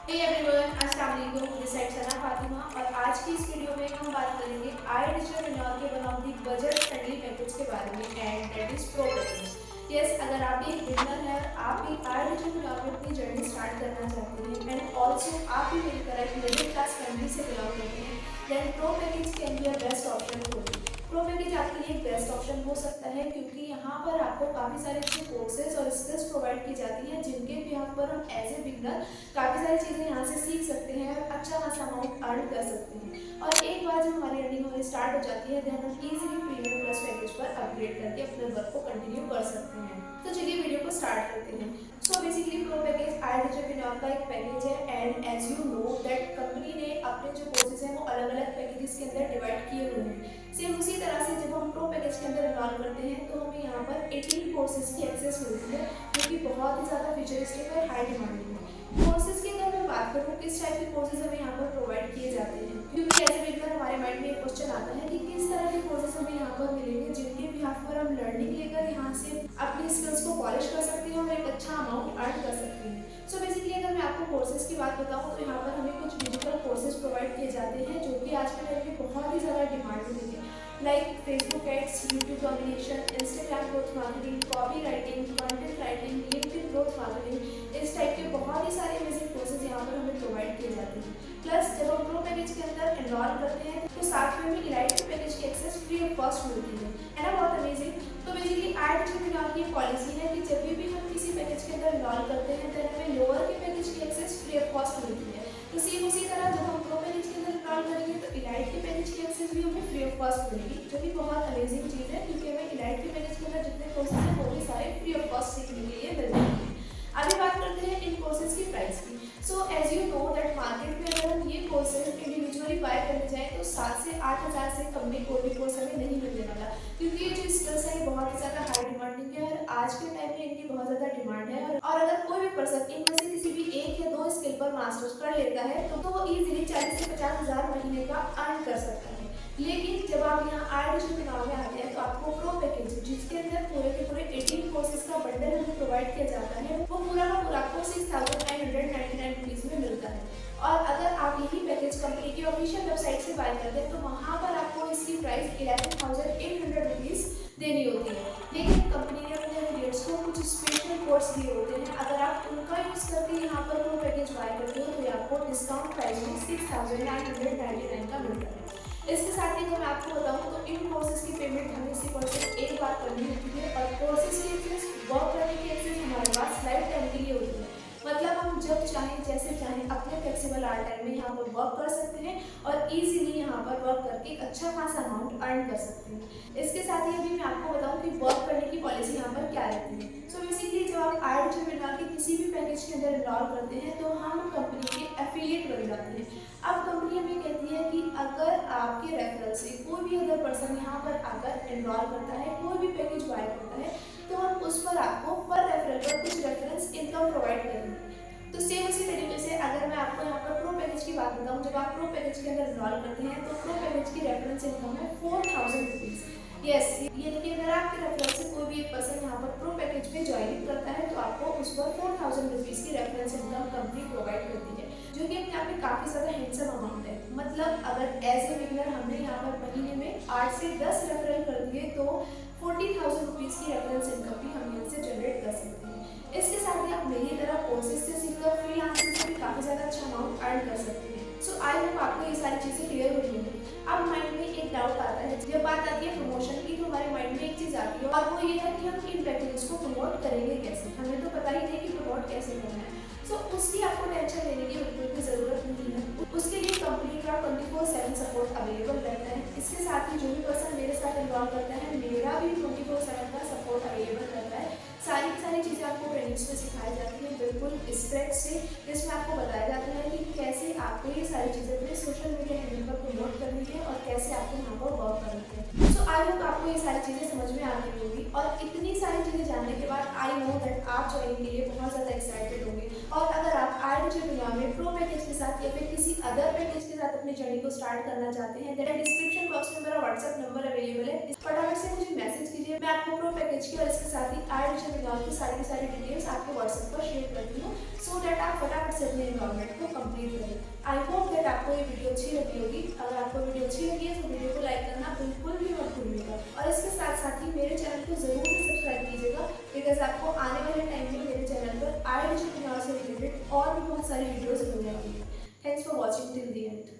Hey everyone, अस्सलाम वालेकुम। This side सना फातिमा और आज की इस वीडियो में हम बात करेंगे आई डिजिटल इंदौर के one of the budget friendly package के बारे में and that is pro package. Yes, अगर आप एक बिगनर हैं और आप भी आई डिजिटल इंदौर में अपनी जर्नी स्टार्ट करना चाहते हैं एंड ऑल्सो आप भी मेरी तरह एक मिडिल क्लास फैमिली से बिलोंग करते हैं, then pro package can be a best option for you. Pro package आपके लिए एक बेस्ट ऑप्शन हो सकता है क्योंकि यहाँ पर आपको काफ़ी सारे अच्छे कोर्सेज और स्किल्स प्रोवाइड की जाती हैं जिनके भी यहाँ पर हम एज ए बिगनर काफ़ी सारी चीज़ें यहाँ से सीख सकते हैं और अच्छा खासा अमाउंट अर्न कर सकते हैं। और एक बार जब हमारी अर्निंग होनी स्टार्ट हो जाती है देन हम इजीली प्रीमियम प्लस पैकेज पर अपग्रेड करके अपने वर्क को कंटिन्यू कर सकते हैं। तो चलिए वीडियो को स्टार्ट करते हैं। So basically pro package I digital Indore का एक पैकेज है and as you know that company ने अपने जो कोर्सेज हैं वो अलग अलग पैकेजेस के अंदर डिवाइड किए हुए हैं। सेम उसी तरह से जब हम प्रो पैकेज के अंदर इनरोल करते हैं तो हमें यहाँ पर 18 कोर्सेज की एक्सेस मिलती है जो कि बहुत ही ज़्यादा फ्यूचरिस्टिक और हाई डिमांडिंग है। कोर्सेज की अगर मैं बात करूँ किस टाइप के कोर्सेज हमें यहाँ पर प्रोवाइड किए जाते हैं, क्योंकि एज ए बिगनर हमारे माइंड में एक क्वेश्चन आता है कि किस तरह के कोर्सेज हमें यहाँ पर मिलेंगे जिनके बिहाफ पर हम लर्निंग लेकर यहाँ से अपनी स्किल्स को पॉलिश कर सकते हैं और एक अच्छा अमाउंट अर्न कर सकते हैं। सो बेसिकली अगर मैं आपको कोर्सेज की बात बताऊँ तो यहाँ पर हमें कुछ डिजिटल कोर्सेज प्रोवाइड किए जाते हैं जो कि आज के टाइम में बहुत ही ज़्यादा डिमांड में है, like Facebook ads, YouTube domination, Instagram growth marketing, copy writing, content writing, LinkedIn growth marketing, इस टाइप के बहुत ही सारे अमेजिंग कोर्सेज यहाँ पर हमें प्रोवाइड किए जाते हैं। प्लस जब हम प्रो पैकेज के अंदर एनरोल करते हैं तो साथ में हमें इलाइट पैकेज की एक्सेस फ्री ऑफ कॉस्ट मिलती है ना, बहुत अमेजिंग। तो बेसिकली आई डिजिटल इंदौर की पॉलिसी है कि जब भी हम किसी पैकेज के अंदर एनरोल करते हैं तो हमें लोअर के पैकेज की एक्सेस फ्री ऑफ कॉस्ट मिलती है। तो सेम उसी तरह जब हम प्रो पैकेज के अंदर एनरोल करेंगे तो इलाइट के पैकेज की एक्सेस भी हमें फ्री ऑफ कॉस्ट मिलेगी, जो कि बहुत अमेजिंग चीज़ है क्योंकि हमें इलाइट के पैकेज के अंदर जितने कोर्सेज हैं वो भी सारे फ्री ऑफ कॉस्ट सीखने के लिए मिल जाएंगे। अभी बात करते हैं इन कोर्सेज की प्राइस की। So as you know that market में अगर हम ये कोर्सेज इंडिविजुअली बाय करने जाएँ तो 7 से 8 हज़ार से कम में कोई भी कोर्स हमें नहीं मिलने वाला, क्योंकि ये जो स्किल्स है बहुत ही ज़्यादा हाई डिमांडिंग है और आज के टाइम में इनकी बहुत ज़्यादा डिमांड है। और अगर कोई भी पर्सन इनमें से किसी भी एक या दो स्किल पर मास्टर्स कर लेता है तो वो ईजिली 40 से 50 हज़ार महीने का अर्न कर सकता है। लेकिन जब आप यहाँ आई डिजिटल इंदौर में आते हैं तो आपको प्रो पैकेज जिसके अंदर पूरे के पूरे 18 कोर्सेज का बंडल हमें प्रोवाइड किया जाता है वो पूरा का पूरा आपको 6,999 रुपीज़ में मिलता है। और अगर आप यही पैकेज कंपनी की ऑफिशियल वेबसाइट से बाय करते हैं तो वहाँ पर आपको इसकी प्राइस 11,800 रुपीज़ देनी होती है। लेकिन कंपनी ने अपने एफिलिएट्स को कुछ स्पेशल कोड्स दिए होते हैं, अगर आप उनका यूज़ करके यहाँ पर प्रो पैकेज बाय करते हो तो आपको डिस्काउंट प्राइस में 6,999 का मिलता है। इसके साथ ही अगर मैं आपको बताऊँ तो इन कोर्सेज की पेमेंट हमें सिर्फ और सिर्फ एक बार करनी होती है और कोर्सेज की एक्सेस वर्क करने की एक्सेस हमारे पास लाइफ टाइम के लिए होती है। मतलब हम जब चाहें जैसे चाहें अपने फ्लेक्सिबल आवर टाइम में यहाँ पर वर्क कर सकते हैं और इजीली यहाँ पर वर्क करके एक अच्छा खासा अमाउंट अर्न कर सकते हैं। इसके साथ ही अभी मैं आपको बताऊँ कि वर्क करने की पॉलिसी यहाँ पर क्या रहती है। सो बेसिकली जब आप आई डिजिटल इंदौर के किसी भी पैकेज के अंदर इनरोल करते हैं तो हम कंपनी के एफिलिएट बन जाते हैं। अब कंपनी हमें कहती है कि अगर आपके रेफरल से कोई भी अदर पर्सन यहाँ पर आकर एनरोल करता है, कोई भी पैकेज बाय करता है तो हम उस पर आपको पर रेफरल पर कुछ रेफरेंस इनकम प्रोवाइड करेंगे। तो सेम उसी तरीके से अगर मैं आपको यहाँ पर प्रो पैकेज की बात बताऊँ, जब आप प्रो पैकेज के अंदर एनरोल करते हैं तो प्रो पैकेज की रेफरेंस इनकम है 4,000 रुपीज़। यस, यानी कि अगर आपके रेफरेंस से कोई भी एक पर्सन यहाँ पर प्रो पैकेज में ज्वाइनिंग करता है तो आपको उस पर 4,000 रुपीज़ की रेफरेंस इनकम कंपनी प्रोवाइड करती है, जो कि यहाँ पे काफ़ी ज़्यादा हैंडसम अमाउंट है। मतलब अगर एज ए बिगनर हमने यहाँ पर महीने में 8 से 10 रेफरल कर दिए तो 40,000 रुपीज़ की रेफरेंस इनकम भी हम यहाँ से जनरेट कर सकते हैं। इसके साथ ही आप मेरी तरह कोर्सेज से सीखकर फ्रीलांसिंग से भी काफ़ी ज़्यादा अच्छा अमाउंट अर्न कर सकते हैं। सो आई होप आपको ये सारी चीज़ें क्लियर हुई होंगी। अब माइंड में एक डाउट आता है, जब बात आती है प्रमोशन की तो हमारे माइंड में एक चीज़ आती है और वो ये है कि हम इन पैकेजेस को प्रमोट करेंगे कैसे, हमें तो पता ही नहीं कि प्रमोट कैसे करना है। सो उसकी आपको टेंशन लेने की बिल्कुल भी ज़रूरत नहीं है। उसके लिए कंपनी का 24/7 सपोर्ट अवेलेबल रहता है। इसके साथ ही जो भी पर्सन मेरे साथ इन्वॉल्व करता है मेरा भी 24/7 का सपोर्ट अवेलेबल रहता है। सारी की सारी चीज़ें आपको ट्रेनिंग्स में सिखाई जाती हैं बिल्कुल स्ट्रेट से, जिसमें आपको बताया जाता है कि कैसे आपको ये सारी चीज़ें अपने सोशल मीडिया हैंडल पर प्रमोट करनी है और कैसे आपको यहाँ पर वर्क करनी है। सो आई होप आपको ये सारी चीज़ें समझ में आ गई होगी और इतनी सारी चीज़ें जानने के बाद आई नो दैट आप ज्वाइनिंग के लिए बहुत ज़्यादा एक्साइटेड होंगे। और अगर आप आई डिजिटल इंदौर में में प्रो पैकेज के साथ या फिर किसी अदर पैकेज के साथ अपनी जर्नी को स्टार्ट करना चाहते हैं, देन डिस्क्रिप्शन बॉक्स में मेरा व्हाट्सएप नंबर अवेलेबल है, फटाफट से मुझे मैसेज कीजिए। मैं आपको प्रो पैकेज की और इसके साथ ही आईडिशर विनॉल की सारी डिटेल्स आपके व्हाट्सएप पर शेयर करती हूँ, सो दैट आप फटाफट से अपने एनरोलमेंट को कंप्लीट करें। आई होप दैट आपको ये वीडियो अच्छी लगी होगी। अगर आपको वीडियो अच्छी लगी है तो वीडियो को लाइक करना बिल्कुल भी मत भूलिएगा, और इसके साथ ही मेरे चैनल को जरूर से सब्सक्राइब कीजिएगा, बिकॉज आपको आने वाले टाइम में मेरे चैनल पर आईडिशर विनॉल से रिलेटेड और भी बहुत सारी वीडियोस मिल जाएंगी। Thanks for watching till the end.